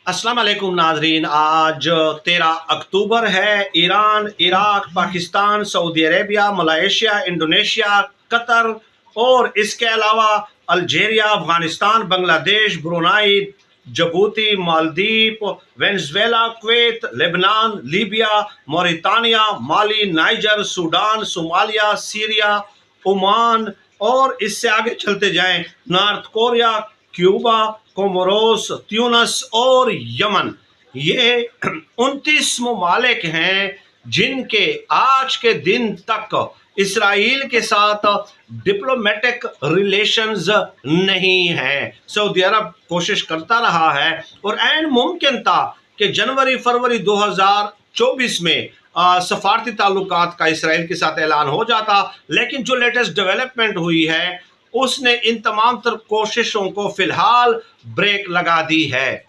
अस्सलाम वालेकुम नाजरीन। आज 13 अक्टूबर है। Iran, Iraq, Pakistan, Saudi Arabia, Malaysia, Indonesia, Qatar और इसके अलावा Algeria, Afghanistan, Bangladesh, Brunei, Djibouti, Maldives, Venezuela, Kuwait, Lebanon, Libya, Mauritania, Mali, Niger, Sudan, Somalia, Syria, Oman और इससे आगे चलते जाएं North Korea, Cuba, Comoros, Tunis और यमन। ये 29 ममालिक हैं जिनके आज के दिन तक इसराइल के साथ डिप्लोमेटिक रिलेशंस नहीं हैं। सऊदी अरब कोशिश करता रहा है और ऐन मुमकिन था कि जनवरी फरवरी 2024 में सफारती ताल्लुकात का इसराइल के साथ ऐलान हो जाता, लेकिन जो लेटेस्ट डेवलपमेंट हुई है उसने इन तमाम तर कोशिशों को फिलहाल ब्रेक लगा दी है।